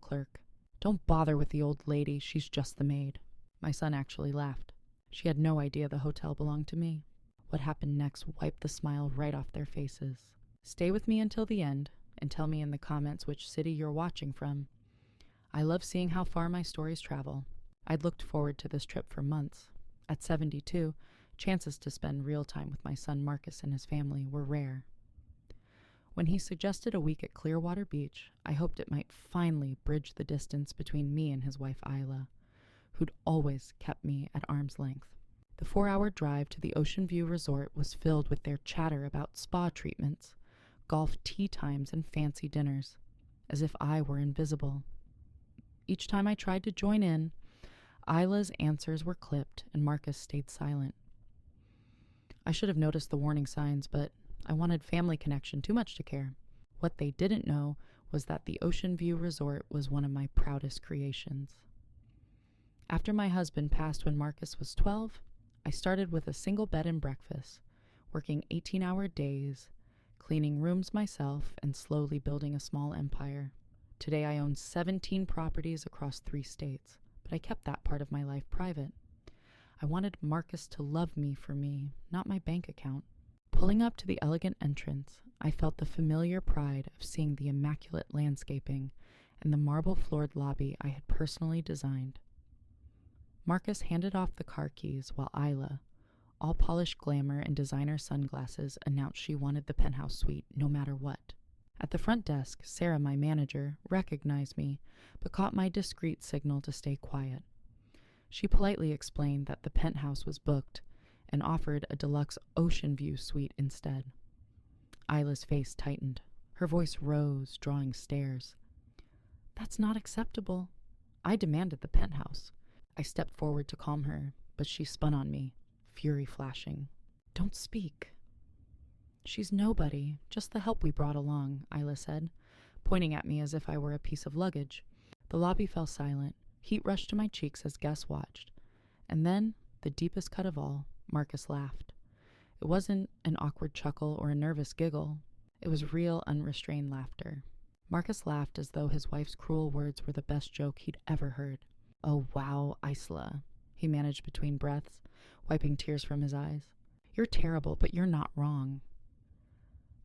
clerk. "Don't bother with the old lady, she's just the maid." My son actually laughed. She had no idea the hotel belonged to me. What happened next wiped the smile right off their faces. Stay with me until the end, and tell me in the comments which city you're watching from. I love seeing how far my stories travel. I'd looked forward to this trip for months. At 72, chances to spend real time with my son Marcus and his family were rare. When he suggested a week at Clearwater Beach, I hoped it might finally bridge the distance between me and his wife Isla, who'd always kept me at arm's length. The 4-hour drive to the Ocean View Resort was filled with their chatter about spa treatments, golf tee times, and fancy dinners, as if I were invisible. Each time I tried to join in, Isla's answers were clipped and Marcus stayed silent. I should have noticed the warning signs, but I wanted family connection too much to care. What they didn't know was that the Ocean View Resort was one of my proudest creations. After my husband passed when Marcus was 12, I started with a single bed and breakfast, working 18-hour days, cleaning rooms myself, and slowly building a small empire. Today I own 17 properties across 3 states, but I kept that part of my life private. I wanted Marcus to love me for me, not my bank account. Pulling up to the elegant entrance, I felt the familiar pride of seeing the immaculate landscaping and the marble-floored lobby I had personally designed. Marcus handed off the car keys while Isla, all polished glamour and designer sunglasses, announced she wanted the penthouse suite no matter what. At the front desk, Sarah, my manager, recognized me, but caught my discreet signal to stay quiet. She politely explained that the penthouse was booked and offered a deluxe ocean view suite instead. Isla's face tightened. Her voice rose, drawing stares. "That's not acceptable." I demanded the penthouse. I stepped forward to calm her, but she spun on me, fury flashing. "Don't speak." "She's nobody, just the help we brought along," Isla said, pointing at me as if I were a piece of luggage. The lobby fell silent. Heat rushed to my cheeks as guests watched. And then, the deepest cut of all, Marcus laughed. It wasn't an awkward chuckle or a nervous giggle. It was real, unrestrained laughter. Marcus laughed as though his wife's cruel words were the best joke he'd ever heard. "Oh, wow, Isla," he managed between breaths, wiping tears from his eyes. "You're terrible, but you're not wrong."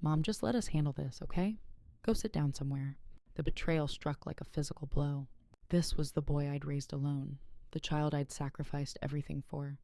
"Mom, just let us handle this, okay? Go sit down somewhere." The betrayal struck like a physical blow. This was the boy I'd raised alone, the child I'd sacrificed everything for,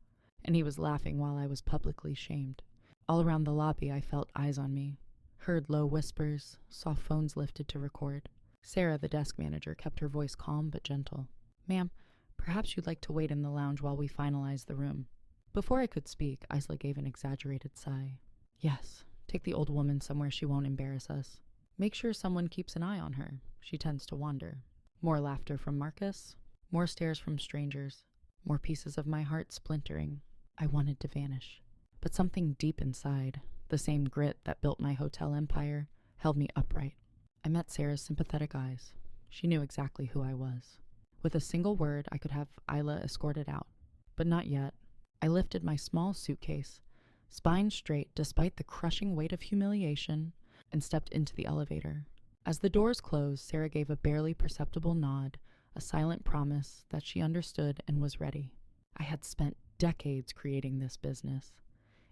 and he was laughing while I was publicly shamed. All around the lobby I felt eyes on me, heard low whispers, saw phones lifted to record. Sarah, the desk manager, kept her voice calm but gentle. "Ma'am, perhaps you'd like to wait in the lounge while we finalize the room." Before I could speak, Isla gave an exaggerated sigh. "Yes, take the old woman somewhere she won't embarrass us. Make sure someone keeps an eye on her. She tends to wander." More laughter from Marcus, more stares from strangers, more pieces of my heart splintering. I wanted to vanish. But something deep inside, the same grit that built my hotel empire, held me upright. I met Sarah's sympathetic eyes. She knew exactly who I was. With a single word, I could have Isla escorted out. But not yet. I lifted my small suitcase, spine straight despite the crushing weight of humiliation, and stepped into the elevator. As the doors closed, Sarah gave a barely perceptible nod, a silent promise that she understood and was ready. I had spent decades creating this business,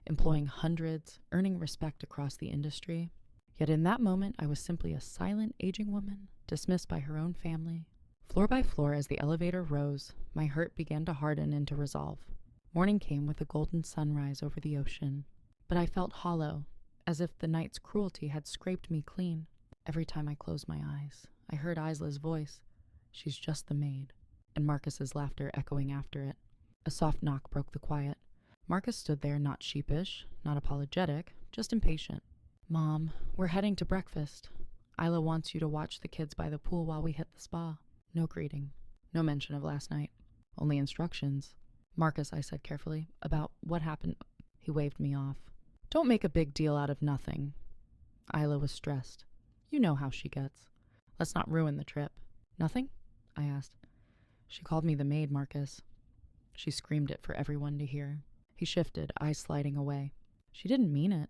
employing hundreds, earning respect across the industry. Yet in that moment, I was simply a silent, aging woman, dismissed by her own family. Floor by floor, as the elevator rose, my hurt began to harden into resolve. Morning came with a golden sunrise over the ocean, but I felt hollow, as if the night's cruelty had scraped me clean. Every time I closed my eyes, I heard Isla's voice. "She's just the maid," and Marcus's laughter echoing after it. A soft knock broke the quiet. Marcus stood there, not sheepish, not apologetic, just impatient. "Mom, we're heading to breakfast. Isla wants you to watch the kids by the pool while we hit the spa." No greeting, no mention of last night, only instructions. "Marcus," I said carefully, "about what happened." He waved me off. "Don't make a big deal out of nothing." Isla was stressed. You know how she gets. Let's not ruin the trip. "Nothing?" I asked. "She called me the maid, Marcus." She screamed it for everyone to hear. He shifted, eyes sliding away. "She didn't mean it.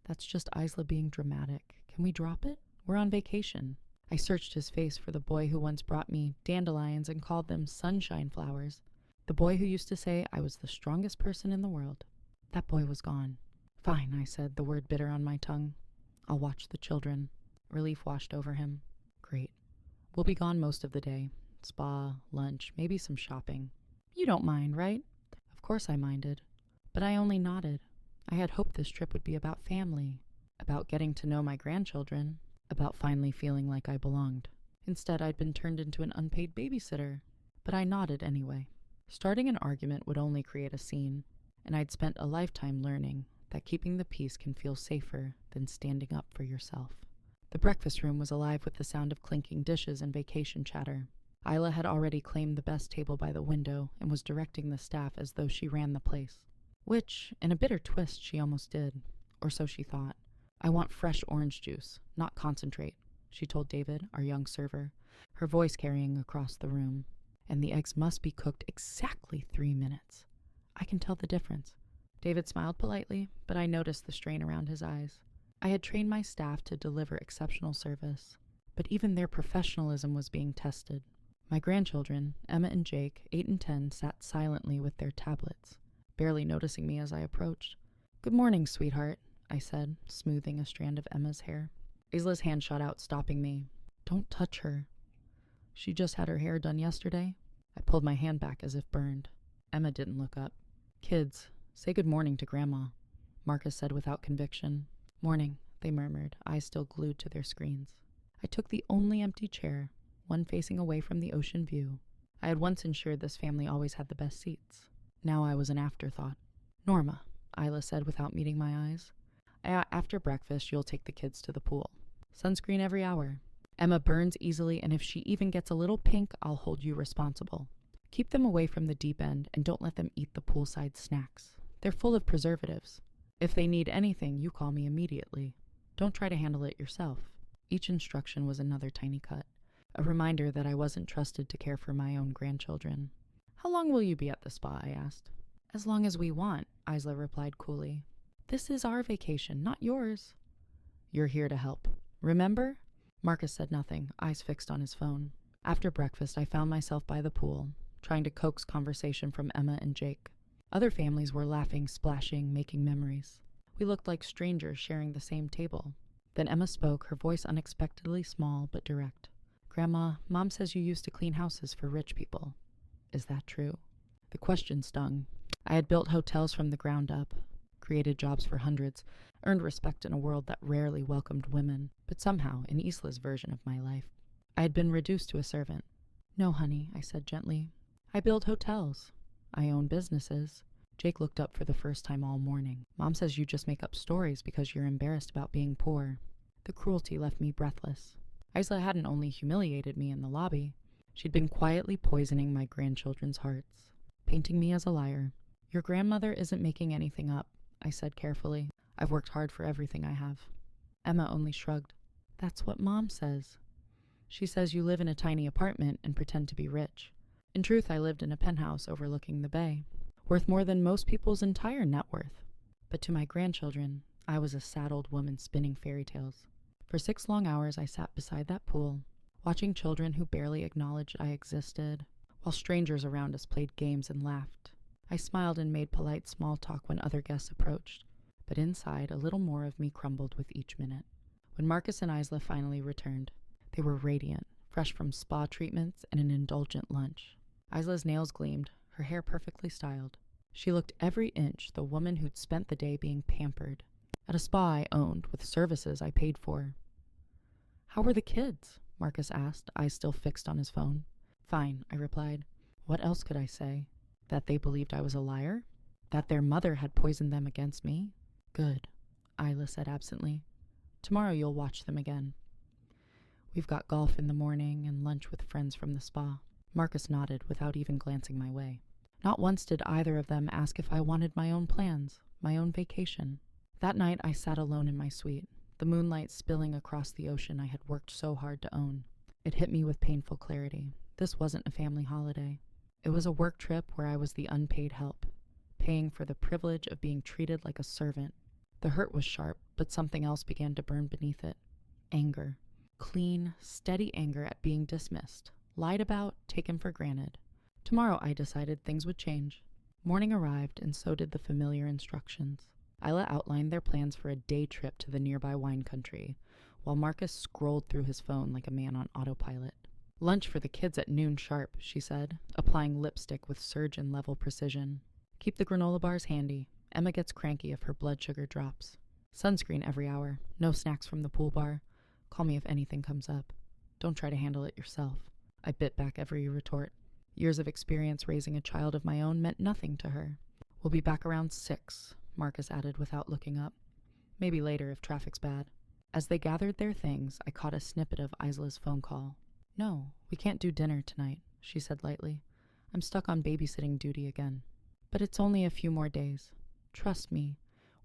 That's just Isla being dramatic. Can we drop it? We're on vacation." I searched his face for the boy who once brought me dandelions and called them sunshine flowers. The boy who used to say I was the strongest person in the world. That boy was gone. Fine, I said, the word bitter on my tongue. I'll watch the children. Relief washed over him. Great. We'll be gone most of the day. Spa, lunch, maybe some shopping. You don't mind, right? Of course I minded. But I only nodded. I had hoped this trip would be about family, about getting to know my grandchildren, about finally feeling like I belonged. Instead, I'd been turned into an unpaid babysitter. But I nodded anyway. Starting an argument would only create a scene, and I'd spent a lifetime learning that keeping the peace can feel safer than standing up for yourself. The breakfast room was alive with the sound of clinking dishes and vacation chatter. Isla had already claimed the best table by the window and was directing the staff as though she ran the place. Which, in a bitter twist, she almost did. Or so she thought. I want fresh orange juice, not concentrate, she told David, our young server, her voice carrying across the room. And the eggs must be cooked exactly 3 minutes. I can tell the difference. David smiled politely, but I noticed the strain around his eyes. I had trained my staff to deliver exceptional service, but even their professionalism was being tested. My grandchildren, Emma and Jake, 8 and 10, sat silently with their tablets, barely noticing me as I approached. Good morning, sweetheart, I said, smoothing a strand of Emma's hair. Isla's hand shot out, stopping me. Don't touch her. She just had her hair done yesterday. I pulled my hand back as if burned. Emma didn't look up. Kids, say good morning to Grandma, Marcus said without conviction. Morning, they murmured, eyes still glued to their screens. I took the only empty chair, one facing away from the ocean view. I had once ensured this family always had the best seats. Now I was an afterthought. Norma, Isla said without meeting my eyes. After breakfast, you'll take the kids to the pool. Sunscreen every hour. Emma burns easily, and if she even gets a little pink, I'll hold you responsible. Keep them away from the deep end, and don't let them eat the poolside snacks. They're full of preservatives. If they need anything, you call me immediately. Don't try to handle it yourself. Each instruction was another tiny cut, a reminder that I wasn't trusted to care for my own grandchildren. How long will you be at the spa? I asked. As long as we want, Isla replied coolly. This is our vacation, not yours. You're here to help. Remember? Marcus said nothing, eyes fixed on his phone. After breakfast, I found myself by the pool, trying to coax conversation from Emma and Jake. Other families were laughing, splashing, making memories. We looked like strangers sharing the same table. Then Emma spoke, her voice unexpectedly small but direct. Grandma, Mom says you used to clean houses for rich people. Is that true? The question stung. I had built hotels from the ground up, created jobs for hundreds, earned respect in a world that rarely welcomed women, but somehow, in Isla's version of my life, I had been reduced to a servant. No, honey, I said gently. I build hotels. I own businesses. Jake looked up for the first time all morning. Mom says you just make up stories because you're embarrassed about being poor. The cruelty left me breathless. Isla hadn't only humiliated me in the lobby, she'd been quietly poisoning my grandchildren's hearts, painting me as a liar. Your grandmother isn't making anything up, I said carefully. I've worked hard for everything I have. Emma only shrugged. That's what Mom says. She says you live in a tiny apartment and pretend to be rich. In truth, I lived in a penthouse overlooking the bay, worth more than most people's entire net worth. But to my grandchildren, I was a saddled woman spinning fairy tales. For 6 long hours, I sat beside that pool, watching children who barely acknowledged I existed, while strangers around us played games and laughed. I smiled and made polite small talk when other guests approached, but inside, a little more of me crumbled with each minute. When Marcus and Isla finally returned, they were radiant, fresh from spa treatments and an indulgent lunch. Isla's nails gleamed, her hair perfectly styled. She looked every inch the woman who'd spent the day being pampered, at a spa I owned with services I paid for. How were the kids? Marcus asked, eyes still fixed on his phone. Fine, I replied. What else could I say? That they believed I was a liar? That their mother had poisoned them against me? Good, Isla said absently. Tomorrow you'll watch them again. We've got golf in the morning and lunch with friends from the spa. Marcus nodded without even glancing my way. Not once did either of them ask if I wanted my own plans, my own vacation. That night I sat alone in my suite, the moonlight spilling across the ocean I had worked so hard to own. It hit me with painful clarity. This wasn't a family holiday. It was a work trip where I was the unpaid help, paying for the privilege of being treated like a servant. The hurt was sharp, but something else began to burn beneath it. Anger. Clean, steady anger at being dismissed, lied about, taken for granted. Tomorrow, I decided, things would change. Morning arrived, and so did the familiar instructions. Isla outlined their plans for a day trip to the nearby wine country, while Marcus scrolled through his phone like a man on autopilot. Lunch for the kids at noon sharp, she said, applying lipstick with surgeon-level precision. Keep the granola bars handy. Emma gets cranky if her blood sugar drops. Sunscreen every hour. No snacks from the pool bar. Call me if anything comes up. Don't try to handle it yourself. I bit back every retort. Years of experience raising a child of my own meant nothing to her. We'll be back around 6, Marcus added without looking up. Maybe later if traffic's bad. As they gathered their things, I caught a snippet of Isla's phone call. No, we can't do dinner tonight, she said lightly. I'm stuck on babysitting duty again. But it's only a few more days. Trust me,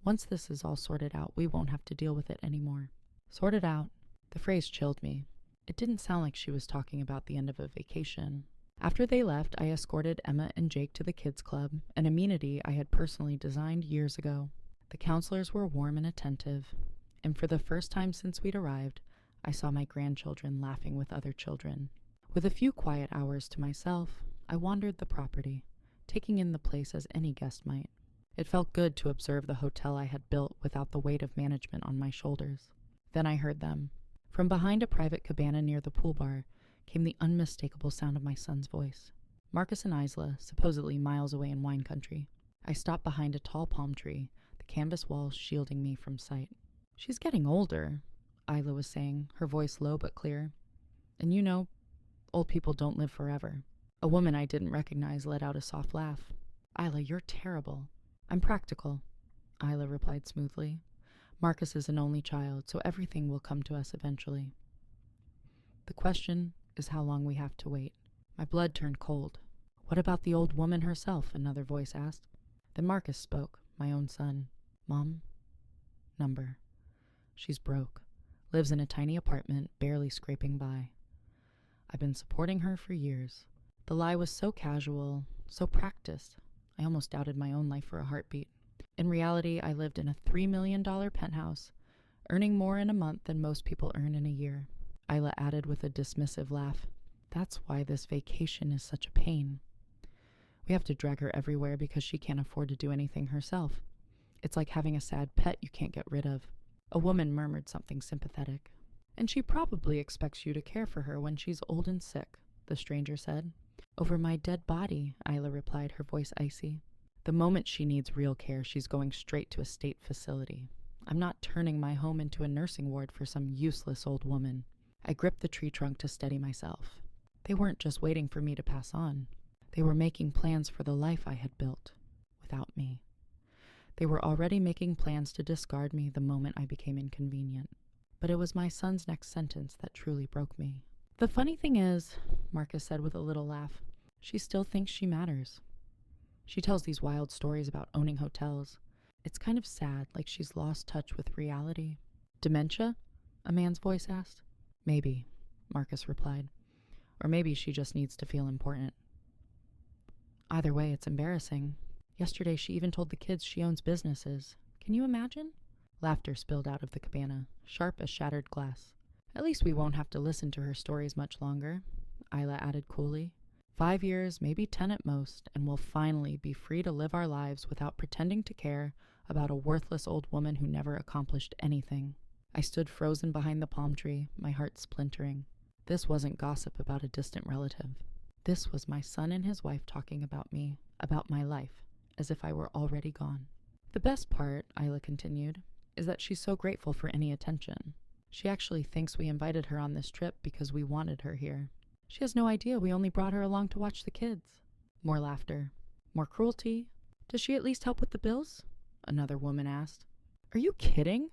once this is all sorted out, we won't have to deal with it anymore. Sorted out? The phrase chilled me. It didn't sound like she was talking about the end of a vacation. After they left, I escorted Emma and Jake to the kids' club, an amenity I had personally designed years ago. The counselors were warm and attentive, and for the first time since we'd arrived, I saw my grandchildren laughing with other children. With a few quiet hours to myself, I wandered the property, taking in the place as any guest might. It felt good to observe the hotel I had built without the weight of management on my shoulders. Then I heard them. From behind a private cabana near the pool bar came the unmistakable sound of my son's voice. Marcus and Isla, supposedly miles away in wine country. I stopped behind a tall palm tree, the canvas walls shielding me from sight. She's getting older, Isla was saying, her voice low but clear. And you know, old people don't live forever. A woman I didn't recognize let out a soft laugh. Isla, you're terrible. I'm practical, Isla replied smoothly. Marcus is an only child, so everything will come to us eventually. The question is how long we have to wait. My blood turned cold. What about the old woman herself? Another voice asked. Then Marcus spoke, my own son. Mom? Number. She's broke. Lives in a tiny apartment, barely scraping by. I've been supporting her for years. The lie was so casual, so practiced. I almost doubted my own life for a heartbeat. In reality, I lived in a $3 million penthouse, earning more in a month than most people earn in a year. Isla added with a dismissive laugh. That's why this vacation is such a pain. We have to drag her everywhere because she can't afford to do anything herself. It's like having a sad pet you can't get rid of. A woman murmured something sympathetic. And she probably expects you to care for her when she's old and sick, the stranger said. Over my dead body, Isla replied, her voice icy. The moment she needs real care, she's going straight to a state facility. I'm not turning my home into a nursing ward for some useless old woman. I gripped the tree trunk to steady myself. They weren't just waiting for me to pass on. They were making plans for the life I had built, without me. They were already making plans to discard me the moment I became inconvenient. But it was my son's next sentence that truly broke me. The funny thing is, Marcus said with a little laugh, she still thinks she matters. She tells these wild stories about owning hotels. It's kind of sad, like she's lost touch with reality. Dementia? A man's voice asked. Maybe, Marcus replied. Or maybe she just needs to feel important. Either way, it's embarrassing. Yesterday, she even told the kids she owns businesses. Can you imagine? Laughter spilled out of the cabana, sharp as shattered glass. At least we won't have to listen to her stories much longer, Isla added coolly. 5 years, maybe 10 at most, and we'll finally be free to live our lives without pretending to care about a worthless old woman who never accomplished anything. I stood frozen behind the palm tree, my heart splintering. This wasn't gossip about a distant relative. This was my son and his wife talking about me, about my life, as if I were already gone. The best part, Isla continued, is that she's so grateful for any attention. She actually thinks we invited her on this trip because we wanted her here. She has no idea we only brought her along to watch the kids. More laughter. More cruelty. Does she at least help with the bills? Another woman asked. Are you kidding?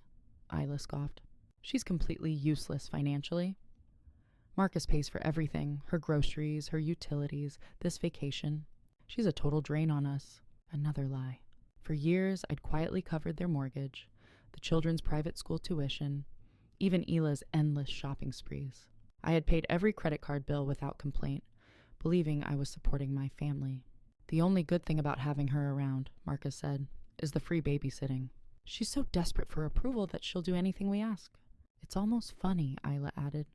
Isla scoffed. She's completely useless financially. Marcus pays for everything, her groceries, her utilities, this vacation. She's a total drain on us. Another lie. For years, I'd quietly covered their mortgage, the children's private school tuition, even Ila's endless shopping sprees. I had paid every credit card bill without complaint, believing I was supporting my family. The only good thing about having her around, Marcus said, is the free babysitting. She's so desperate for approval that she'll do anything we ask. It's almost funny, Isla added.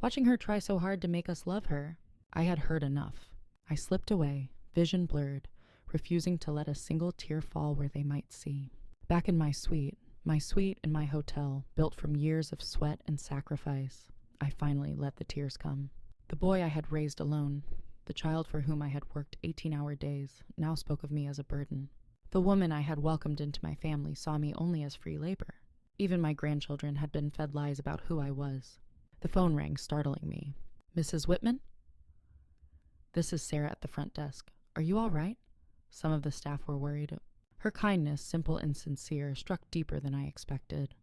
Watching her try so hard to make us love her. I had heard enough. I slipped away, vision blurred, refusing to let a single tear fall where they might see. Back in my suite in my hotel, built from years of sweat and sacrifice, I finally let the tears come. The boy I had raised alone, the child for whom I had worked 18-hour days, now spoke of me as a burden. The woman I had welcomed into my family saw me only as free labor. Even my grandchildren had been fed lies about who I was. The phone rang, startling me. Mrs. Whitman? This is Sarah at the front desk. Are you all right? Some of the staff were worried. Her kindness, simple and sincere, struck deeper than I expected.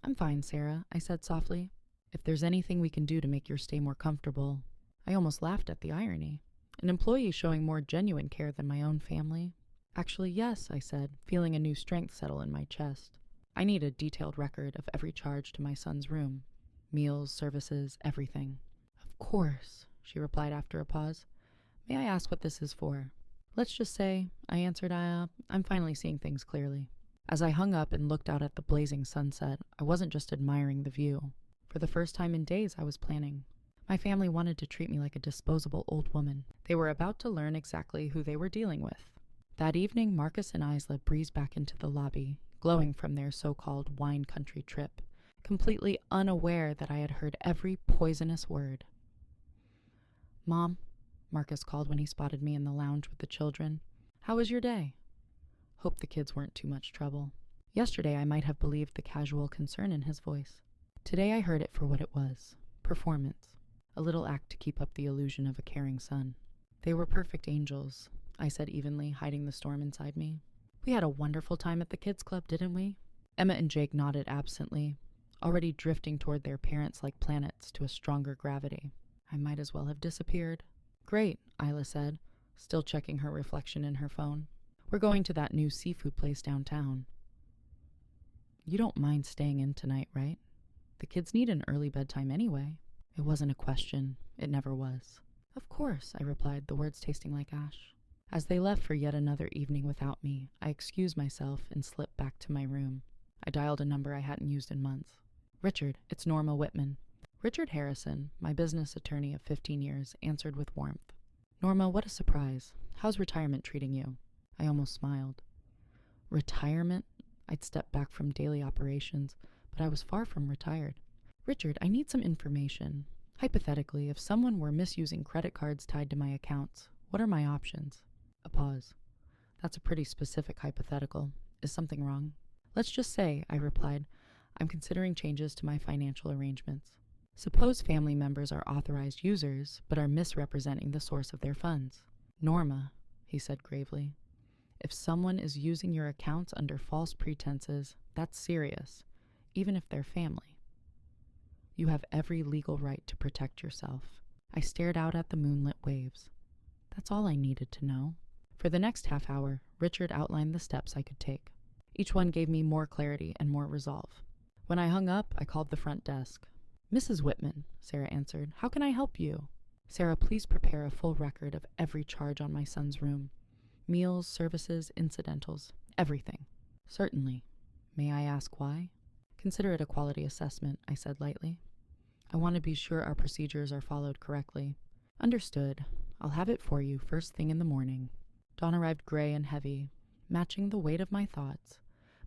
I'm fine, Sarah, I said softly. If there's anything we can do to make your stay more comfortable. I almost laughed at the irony. An employee showing more genuine care than my own family. Actually, yes, I said, feeling a new strength settle in my chest. I need a detailed record of every charge to my son's room. Meals, services, everything. Of course, she replied after a pause. May I ask what this is for? Let's just say, I answered, I'm finally seeing things clearly. As I hung up and looked out at the blazing sunset, I wasn't just admiring the view. For the first time in days, I was planning. My family wanted to treat me like a disposable old woman. They were about to learn exactly who they were dealing with. That evening, Marcus and Isla breezed back into the lobby, glowing from their so-called wine country trip, completely unaware that I had heard every poisonous word. Mom, Marcus called when he spotted me in the lounge with the children. How was your day? Hope the kids weren't too much trouble. Yesterday I might have believed the casual concern in his voice. Today I heard it for what it was. Performance. A little act to keep up the illusion of a caring son. They were perfect angels, I said evenly, hiding the storm inside me. We had a wonderful time at the kids' club, didn't we? Emma and Jake nodded absently, already drifting toward their parents like planets to a stronger gravity. I might as well have disappeared. Great, Isla said, still checking her reflection in her phone. We're going to that new seafood place downtown. You don't mind staying in tonight, right? The kids need an early bedtime anyway. It wasn't a question. It never was. Of course, I replied, the words tasting like ash. As they left for yet another evening without me, I excused myself and slipped back to my room. I dialed a number I hadn't used in months. Richard, it's Norma Whitman. Richard Harrison, my business attorney of 15 years, answered with warmth. Norma, what a surprise. How's retirement treating you? I almost smiled. Retirement? I'd stepped back from daily operations, but I was far from retired. Richard, I need some information. Hypothetically, if someone were misusing credit cards tied to my accounts, what are my options? A pause. That's a pretty specific hypothetical. Is something wrong? Let's just say, I replied, I'm considering changes to my financial arrangements. Suppose family members are authorized users, but are misrepresenting the source of their funds. Norma, he said gravely, if someone is using your accounts under false pretenses, that's serious, even if they're family. You have every legal right to protect yourself. I stared out at the moonlit waves. That's all I needed to know. For the next half hour, Richard outlined the steps I could take. Each one gave me more clarity and more resolve. When I hung up, I called the front desk. Mrs. Whitman, Sarah answered. How can I help you? Sarah, please prepare a full record of every charge on my son's room. Meals, services, incidentals, everything. Certainly. May I ask why? Consider it a quality assessment, I said lightly. I want to be sure our procedures are followed correctly. Understood. I'll have it for you first thing in the morning. Dawn arrived gray and heavy, matching the weight of my thoughts,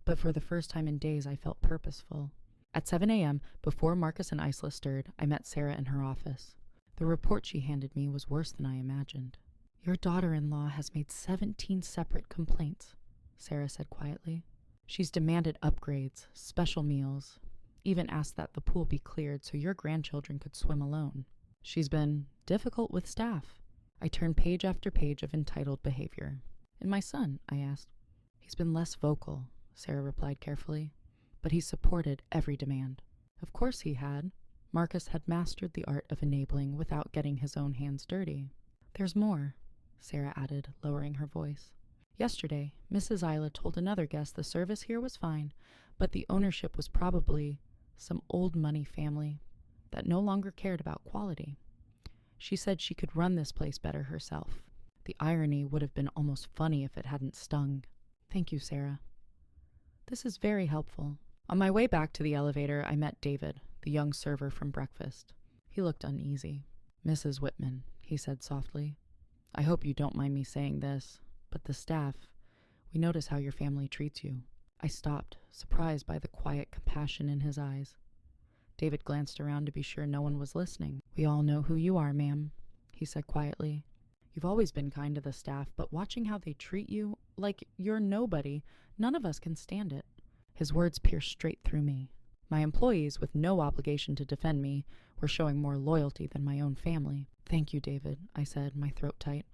but for the first time in days I felt purposeful. At 7 a.m., before Marcus and Isla stirred, I met Sarah in her office. The report she handed me was worse than I imagined. Your daughter-in-law has made 17 separate complaints, Sarah said quietly. She's demanded upgrades, special meals, even asked that the pool be cleared so your grandchildren could swim alone. She's been difficult with staff. I turned page after page of entitled behavior. And my son, I asked. He's been less vocal, Sarah replied carefully, but he supported every demand. Of course he had. Marcus had mastered the art of enabling without getting his own hands dirty. There's more, Sarah added, lowering her voice. Yesterday, Mrs. Isla told another guest the service here was fine, but the ownership was probably some old money family that no longer cared about quality. She said she could run this place better herself. The irony would have been almost funny if it hadn't stung. Thank you, Sarah. This is very helpful. On my way back to the elevator, I met David, the young server from breakfast. He looked uneasy. "Mrs. Whitman," he said softly, "I hope you don't mind me saying this, but the staff, we notice how your family treats you." I stopped, surprised by the quiet compassion in his eyes. David glanced around to be sure no one was listening. "We all know who you are, ma'am," he said quietly. "You've always been kind to the staff, but watching how they treat you, like you're nobody, none of us can stand it." His words pierced straight through me. My employees, with no obligation to defend me, were showing more loyalty than my own family. "Thank you, David," I said, my throat tight.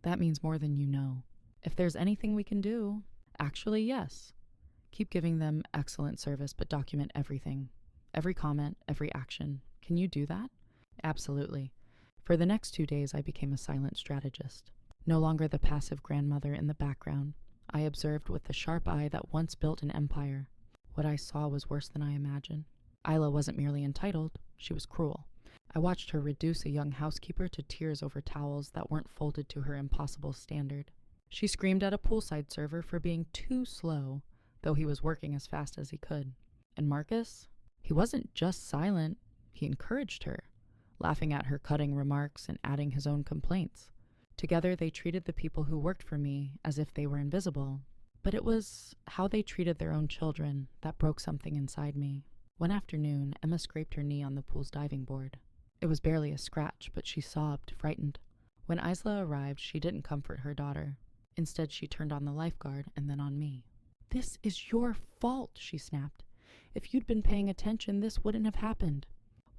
"That means more than you know. If there's anything we can do..." "Actually, yes. Keep giving them excellent service, but document everything. Every comment, every action. Can you do that?" "Absolutely." For the next 2 days, I became a silent strategist. No longer the passive grandmother in the background, I observed with the sharp eye that once built an empire. What I saw was worse than I imagined. Isla wasn't merely entitled, she was cruel. I watched her reduce a young housekeeper to tears over towels that weren't folded to her impossible standard. She screamed at a poolside server for being too slow, though he was working as fast as he could. And Marcus? He wasn't just silent, he encouraged her, laughing at her cutting remarks and adding his own complaints. Together they treated the people who worked for me as if they were invisible. But it was how they treated their own children that broke something inside me. One afternoon, Emma scraped her knee on the pool's diving board. It was barely a scratch, but she sobbed, frightened. When Isla arrived, she didn't comfort her daughter. Instead, she turned on the lifeguard and then on me. "This is your fault," she snapped. "If you'd been paying attention, this wouldn't have happened."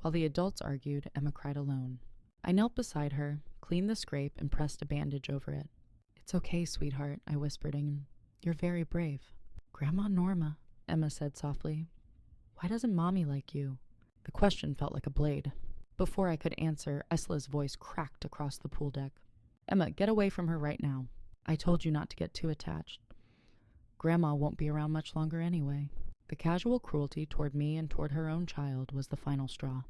While the adults argued, Emma cried alone. I knelt beside her, cleaned the scrape, and pressed a bandage over it. "It's okay, sweetheart," I whispered in. "You're very brave." "Grandma Norma," Emma said softly, "why doesn't Mommy like you?" The question felt like a blade. Before I could answer, Isla's voice cracked across the pool deck. "Emma, get away from her right now. I told you not to get too attached. Grandma won't be around much longer anyway." The casual cruelty toward me and toward her own child was the final straw.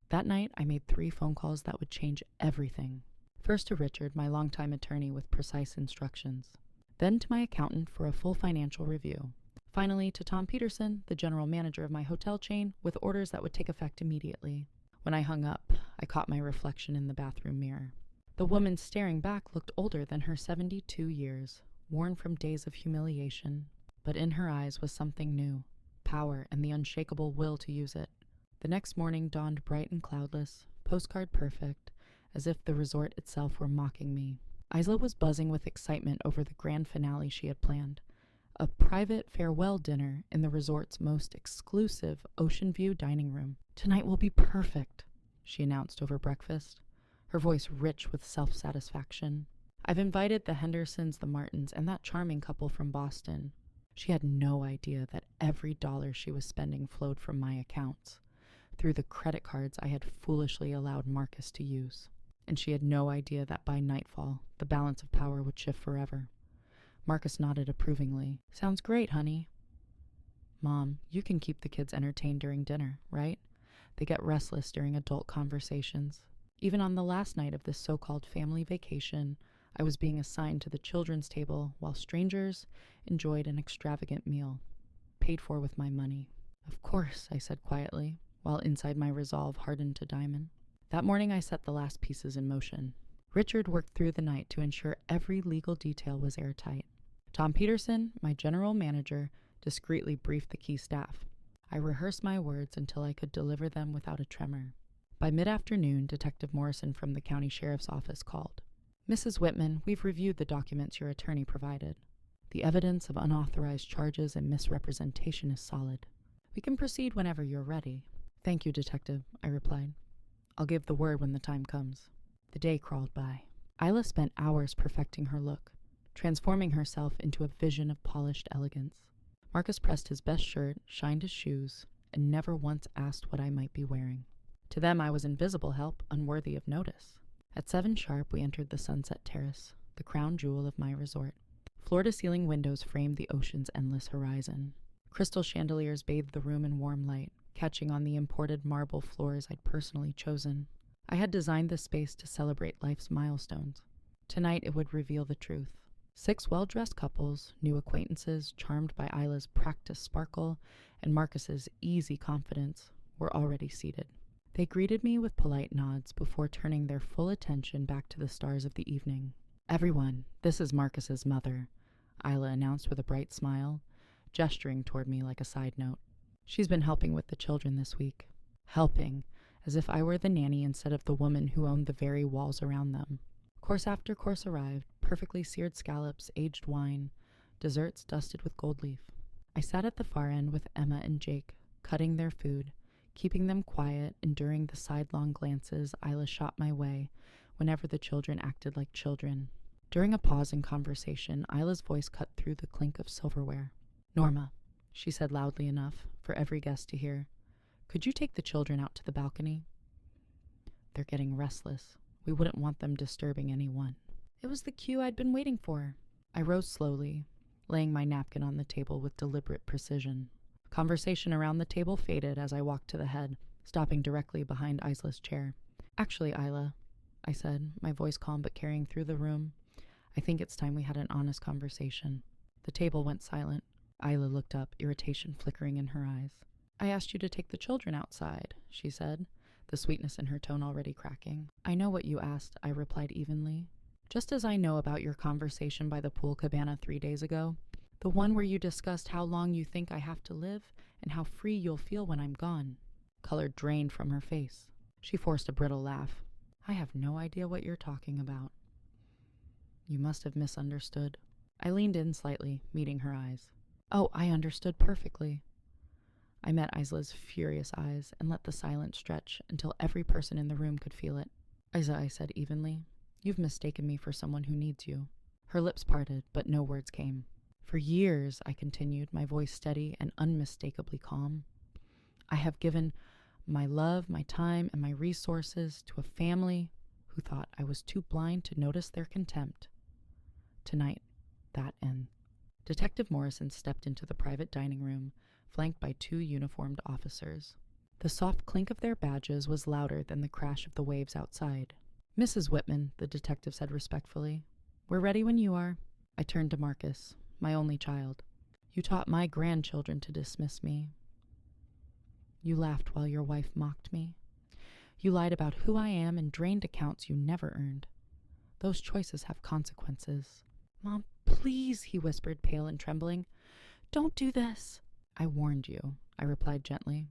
That night, I made 3 phone calls that would change everything. First to Richard, my longtime attorney, with precise instructions. Then to my accountant for a full financial review. Finally, to Tom Peterson, the general manager of my hotel chain, with orders that would take effect immediately. When I hung up, I caught my reflection in the bathroom mirror. The woman staring back looked older than her 72 years, worn from days of humiliation, but in her eyes was something new. Power and the unshakable will to use it. The next morning dawned bright and cloudless, postcard perfect, as if the resort itself were mocking me. Isla was buzzing with excitement over the grand finale she had planned, a private farewell dinner in the resort's most exclusive ocean view dining room. "Tonight will be perfect," she announced over breakfast, her voice rich with self-satisfaction. "I've invited the Hendersons, the Martins, and that charming couple from Boston." She had no idea that every dollar she was spending flowed from my accounts, through the credit cards I had foolishly allowed Marcus to use. And she had no idea that by nightfall, the balance of power would shift forever. Marcus nodded approvingly. "Sounds great, honey." "Mom, you can keep the kids entertained during dinner, right? They get restless during adult conversations." Even on the last night of this so-called family vacation, I was being assigned to the children's table while strangers enjoyed an extravagant meal, paid for with my money. "Of course," I said quietly, while inside my resolve hardened to diamond. That morning I set the last pieces in motion. Richard worked through the night to ensure every legal detail was airtight. Tom Peterson, my general manager, discreetly briefed the key staff. I rehearsed my words until I could deliver them without a tremor. By mid-afternoon, Detective Morrison from the county sheriff's office called. "Mrs. Whitman, we've reviewed the documents your attorney provided. The evidence of unauthorized charges and misrepresentation is solid. We can proceed whenever you're ready." "Thank you, Detective," I replied. "I'll give the word when the time comes." The day crawled by. Isla spent hours perfecting her look, transforming herself into a vision of polished elegance. Marcus pressed his best shirt, shined his shoes, and never once asked what I might be wearing. To them I was invisible help, unworthy of notice. At 7 sharp, we entered the Sunset Terrace, the crown jewel of my resort. Floor-to-ceiling windows framed the ocean's endless horizon. Crystal chandeliers bathed the room in warm light, catching on the imported marble floors I'd personally chosen. I had designed this space to celebrate life's milestones. Tonight it would reveal the truth. 6 well-dressed couples, new acquaintances charmed by Isla's practiced sparkle and Marcus's easy confidence, were already seated. They greeted me with polite nods before turning their full attention back to the stars of the evening. "Everyone, this is Marcus's mother," Isla announced with a bright smile, gesturing toward me like a side note. "She's been helping with the children this week." Helping, as if I were the nanny instead of the woman who owned the very walls around them. Course after course arrived, perfectly seared scallops, aged wine, desserts dusted with gold leaf. I sat at the far end with Emma and Jake, cutting their food, keeping them quiet, enduring the sidelong glances Isla shot my way whenever the children acted like children. During a pause in conversation, Isla's voice cut through the clink of silverware. "Norma," she said loudly enough for every guest to hear, "could you take the children out to the balcony? They're getting restless. We wouldn't want them disturbing anyone." It was the cue I'd been waiting for. I rose slowly, laying my napkin on the table with deliberate precision. Conversation around the table faded as I walked to the head, stopping directly behind Isla's chair. "Actually, Isla," I said, my voice calm but carrying through the room, "I think it's time we had an honest conversation." The table went silent. Isla looked up, irritation flickering in her eyes. "I asked you to take the children outside," she said, the sweetness in her tone already cracking. "I know what you asked," I replied evenly. "Just as I know about your conversation by the pool cabana 3 days ago, the one where you discussed how long you think I have to live and how free you'll feel when I'm gone." Color drained from her face. She forced a brittle laugh. "I have no idea what you're talking about." "You must have misunderstood." I leaned in slightly, meeting her eyes. "Oh, I understood perfectly." I met Isla's furious eyes and let the silence stretch until every person in the room could feel it. "Isla," I said evenly, "you've mistaken me for someone who needs you." Her lips parted, but no words came. "For years," I continued, my voice steady and unmistakably calm, "I have given my love, my time, and my resources to a family who thought I was too blind to notice their contempt. Tonight, that ends." Detective Morrison stepped into the private dining room, flanked by 2 uniformed officers. The soft clink of their badges was louder than the crash of the waves outside. "Mrs. Whitman," the detective said respectfully, "we're ready when you are." I turned to Marcus, my only child. "You taught my grandchildren to dismiss me. You laughed while your wife mocked me. You lied about who I am and drained accounts you never earned. Those choices have consequences." "Mom, please," he whispered, pale and trembling. "Don't do this." "I warned you," I replied gently.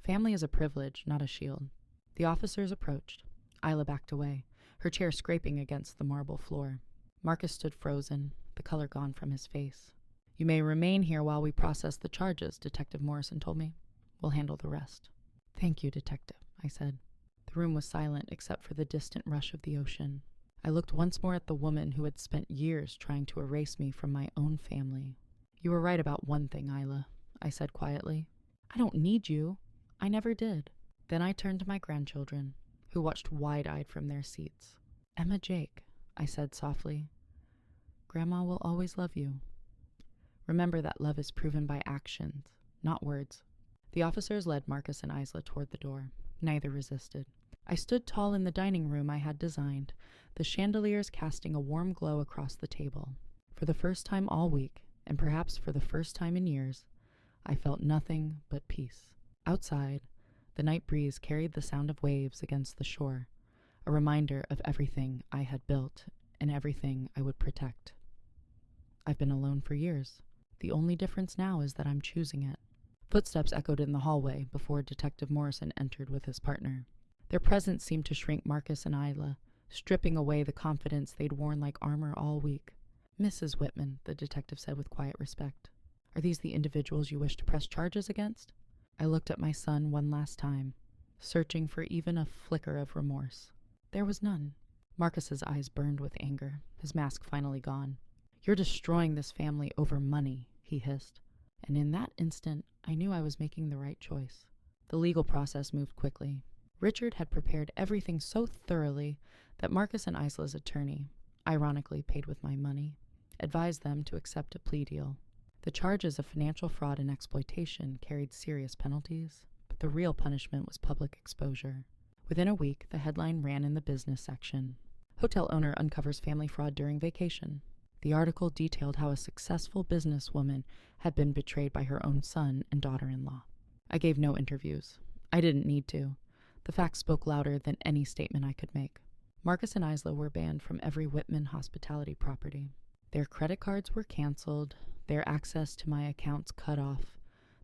"Family is a privilege, not a shield." The officers approached. Isla backed away, her chair scraping against the marble floor. Marcus stood frozen, the color gone from his face. "You may remain here while we process the charges," Detective Morrison told me. "We'll handle the rest." "Thank you, Detective," I said. The room was silent except for the distant rush of the ocean. I looked once more at the woman who had spent years trying to erase me from my own family. "You were right about one thing, Isla," I said quietly. "I don't need you. I never did." Then I turned to my grandchildren, who watched wide-eyed from their seats. "Emma, Jake," I said softly, "Grandma will always love you. Remember that love is proven by actions, not words." The officers led Marcus and Isla toward the door. Neither resisted. I stood tall in the dining room I had designed, the chandeliers casting a warm glow across the table. For the first time all week, and perhaps for the first time in years, I felt nothing but peace. Outside, the night breeze carried the sound of waves against the shore, a reminder of everything I had built and everything I would protect. I've been alone for years. The only difference now is that I'm choosing it. Footsteps echoed in the hallway before Detective Morrison entered with his partner. Their presence seemed to shrink Marcus and Isla, stripping away the confidence they'd worn like armor all week. "Mrs. Whitman," the detective said with quiet respect, "are these the individuals you wish to press charges against?" I looked at my son one last time, searching for even a flicker of remorse. There was none. Marcus's eyes burned with anger, his mask finally gone. "You're destroying this family over money," he hissed. And in that instant, I knew I was making the right choice. The legal process moved quickly. Richard had prepared everything so thoroughly that Marcus and Isla's attorney, ironically paid with my money, advised them to accept a plea deal. The charges of financial fraud and exploitation carried serious penalties, but the real punishment was public exposure. Within a week, the headline ran in the business section. "Hotel owner uncovers family fraud during vacation." The article detailed how a successful businesswoman had been betrayed by her own son and daughter-in-law. I gave no interviews. I didn't need to. The facts spoke louder than any statement I could make. Marcus and Isla were banned from every Whitman hospitality property. Their credit cards were canceled, their access to my accounts cut off.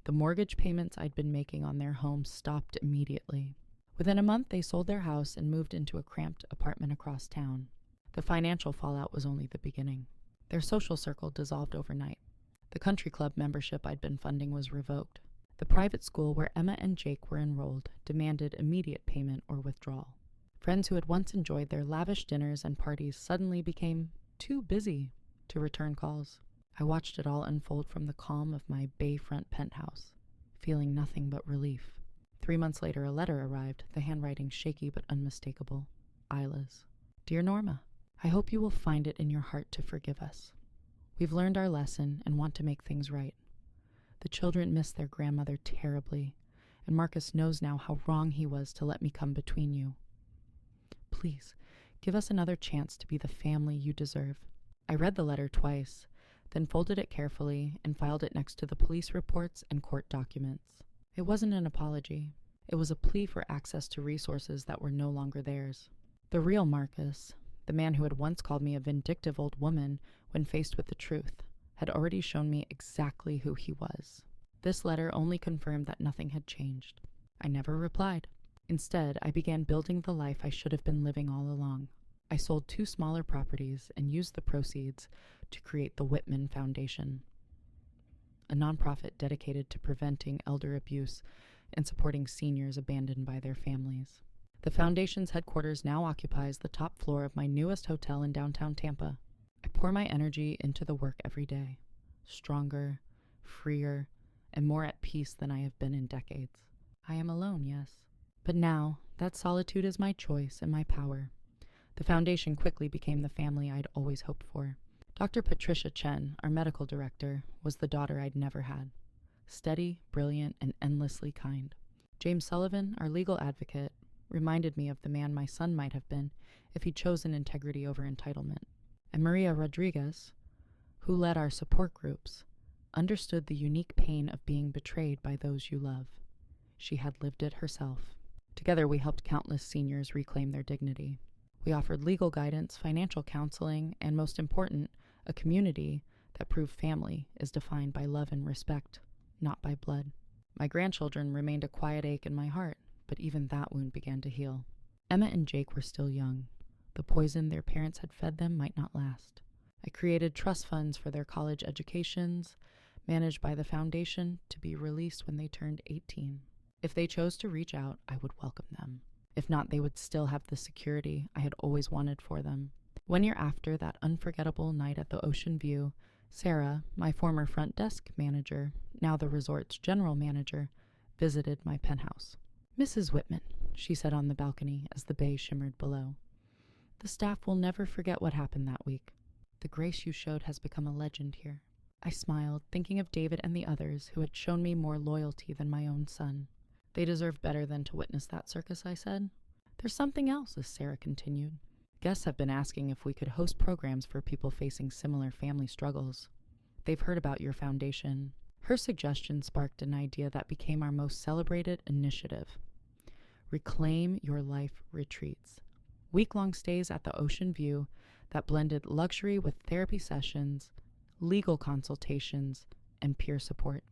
The mortgage payments I'd been making on their home stopped immediately. Within a month, they sold their house and moved into a cramped apartment across town. The financial fallout was only the beginning. Their social circle dissolved overnight. The country club membership I'd been funding was revoked. The private school where Emma and Jake were enrolled demanded immediate payment or withdrawal. Friends who had once enjoyed their lavish dinners and parties suddenly became too busy to return calls. I watched it all unfold from the calm of my bayfront penthouse, feeling nothing but relief. 3 months later, a letter arrived, the handwriting shaky but unmistakable. Isla's. Dear Norma, I hope you will find it in your heart to forgive us. We've learned our lesson and want to make things right. The children miss their grandmother terribly, and Marcus knows now how wrong he was to let me come between you. Please, give us another chance to be the family you deserve. I read the letter twice, then folded it carefully and filed it next to the police reports and court documents. It wasn't an apology. It was a plea for access to resources that were no longer theirs. The real Marcus, the man who had once called me a vindictive old woman when faced with the truth, had already shown me exactly who he was. This letter only confirmed that nothing had changed. I never replied. Instead, I began building the life I should have been living all along. I sold 2 smaller properties and used the proceeds to create the Whitman Foundation, a nonprofit dedicated to preventing elder abuse and supporting seniors abandoned by their families. The foundation's headquarters now occupies the top floor of my newest hotel in downtown Tampa. I pour my energy into the work every day, stronger, freer, and more at peace than I have been in decades. I am alone, yes, but now that solitude is my choice and my power. The foundation quickly became the family I'd always hoped for. Dr. Patricia Chen, our medical director, was the daughter I'd never had. Steady, brilliant, and endlessly kind. James Sullivan, our legal advocate, reminded me of the man my son might have been if he'd chosen integrity over entitlement. And Maria Rodriguez, who led our support groups, understood the unique pain of being betrayed by those you love. She had lived it herself. Together we helped countless seniors reclaim their dignity. We offered legal guidance, financial counseling, and most important, a community that proved family is defined by love and respect, not by blood. My grandchildren remained a quiet ache in my heart, but even that wound began to heal. Emma and Jake were still young. The poison their parents had fed them might not last. I created trust funds for their college educations, managed by the foundation, to be released when they turned 18. If they chose to reach out, I would welcome them. If not, they would still have the security I had always wanted for them. 1 year after that unforgettable night at the Ocean View, Sarah, my former front desk manager, now the resort's general manager, visited my penthouse. Mrs. Whitman, she said on the balcony as the bay shimmered below. The staff will never forget what happened that week. The grace you showed has become a legend here. I smiled, thinking of David and the others who had shown me more loyalty than my own son. They deserved better than to witness that circus, I said. There's something else, as Sarah continued. Guests have been asking if we could host programs for people facing similar family struggles. They've heard about your foundation. Her suggestion sparked an idea that became our most celebrated initiative. Reclaim Your Life retreats. Week-long stays at the Ocean View that blended luxury with therapy sessions, legal consultations, and peer support.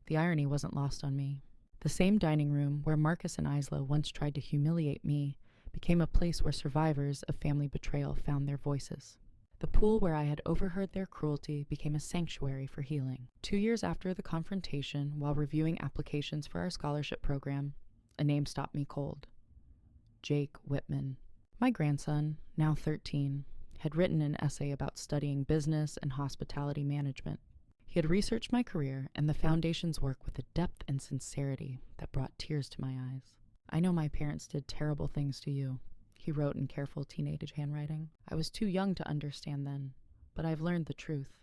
The irony wasn't lost on me. The same dining room where Marcus and Isla once tried to humiliate me became a place where survivors of family betrayal found their voices. The pool where I had overheard their cruelty became a sanctuary for healing. 2 years after the confrontation, while reviewing applications for our scholarship program, a name stopped me cold. Jake Whitman. My grandson, now 13, had written an essay about studying business and hospitality management. He had researched my career and the foundation's work with a depth and sincerity that brought tears to my eyes. I know my parents did terrible things to you, he wrote in careful teenage handwriting. I was too young to understand then, but I've learned the truth.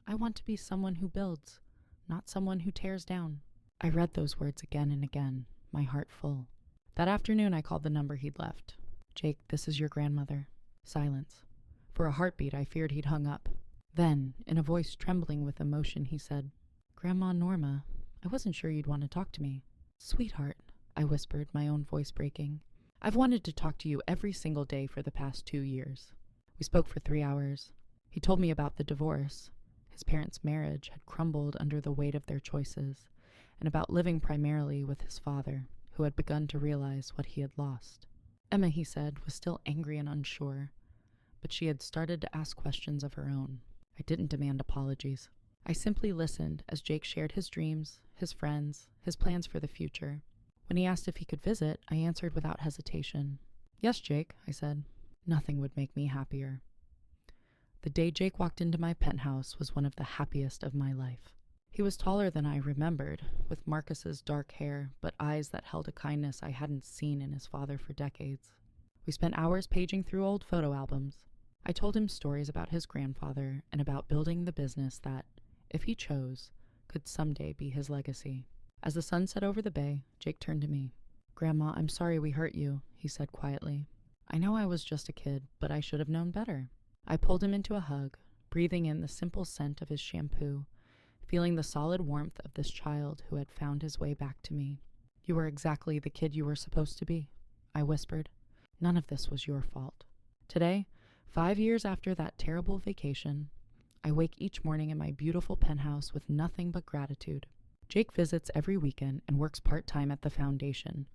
I want to be someone who builds, not someone who tears down. I read those words again and again, my heart full. That afternoon I called the number he'd left. Jake, this is your grandmother. Silence. For a heartbeat, I feared he'd hung up. Then, in a voice trembling with emotion, he said, Grandma Norma, I wasn't sure you'd want to talk to me. Sweetheart, I whispered, my own voice breaking. I've wanted to talk to you every single day for the past 2 years. We spoke for 3 hours. He told me about the divorce. His parents' marriage had crumbled under the weight of their choices, and about living primarily with his father, who had begun to realize what he had lost. Emma, he said, was still angry and unsure, but she had started to ask questions of her own. I didn't demand apologies. I simply listened as Jake shared his dreams, his friends, his plans for the future. When he asked if he could visit, I answered without hesitation. Yes, Jake, I said. Nothing would make me happier. The day Jake walked into my penthouse was one of the happiest of my life. He was taller than I remembered, with Marcus's dark hair, but eyes that held a kindness I hadn't seen in his father for decades. We spent hours paging through old photo albums. I told him stories about his grandfather and about building the business that, if he chose, could someday be his legacy. As the sun set over the bay, Jake turned to me. Grandma, I'm sorry we hurt you, he said quietly. I know I was just a kid, but I should have known better. I pulled him into a hug, breathing in the simple scent of his shampoo, feeling the solid warmth of this child who had found his way back to me. You were exactly the kid you were supposed to be, I whispered. None of this was your fault. Today, 5 years after that terrible vacation, I wake each morning in my beautiful penthouse with nothing but gratitude. Jake visits every weekend and works part-time at the foundation,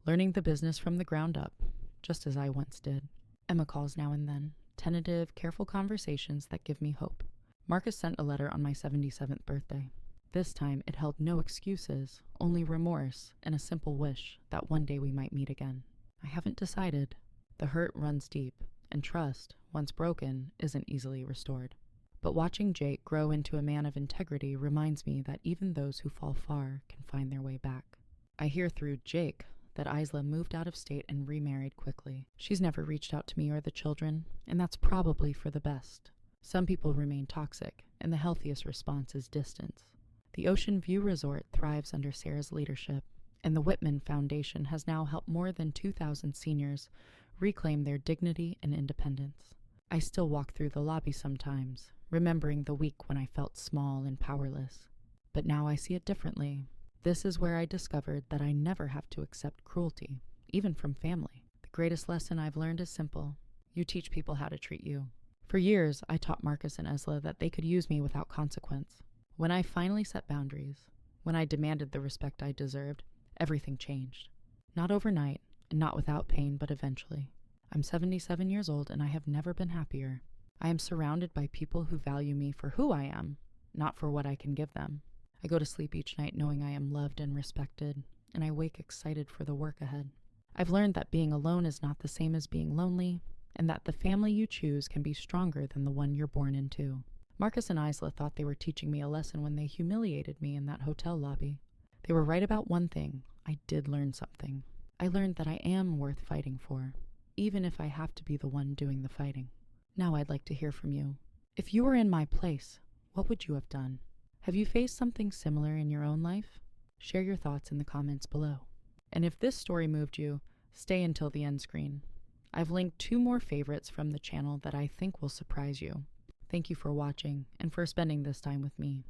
learning the business from the ground up, just as I once did. Emma calls now and then, tentative, careful conversations that give me hope. Marcus sent a letter on my 77th birthday. This time it held no excuses, only remorse and a simple wish that one day we might meet again. I haven't decided. The hurt runs deep, and trust, once broken, isn't easily restored. But watching Jake grow into a man of integrity reminds me that even those who fall far can find their way back. I hear through Jake that Isla moved out of state and remarried quickly. She's never reached out to me or the children, and that's probably for the best. Some people remain toxic, and the healthiest response is distance. The Ocean View Resort thrives under Sarah's leadership, and the Whitman Foundation has now helped more than 2,000 seniors reclaim their dignity and independence. I still walk through the lobby sometimes, remembering the week when I felt small and powerless. But now I see it differently. This is where I discovered that I never have to accept cruelty, even from family. The greatest lesson I've learned is simple. You teach people how to treat you. For years, I taught Marcus and Esla that they could use me without consequence. When I finally set boundaries, when I demanded the respect I deserved, everything changed. Not overnight, and not without pain, but eventually. I'm 77 years old, and I have never been happier. I am surrounded by people who value me for who I am, not for what I can give them. I go to sleep each night knowing I am loved and respected, and I wake excited for the work ahead. I've learned that being alone is not the same as being lonely, and that the family you choose can be stronger than the one you're born into. Marcus and Isla thought they were teaching me a lesson when they humiliated me in that hotel lobby. They were right about one thing. I did learn something. I learned that I am worth fighting for, even if I have to be the one doing the fighting. Now I'd like to hear from you. If you were in my place, what would you have done? Have you faced something similar in your own life? Share your thoughts in the comments below. And if this story moved you, stay until the end screen. I've linked 2 more favorites from the channel that I think will surprise you. Thank you for watching and for spending this time with me.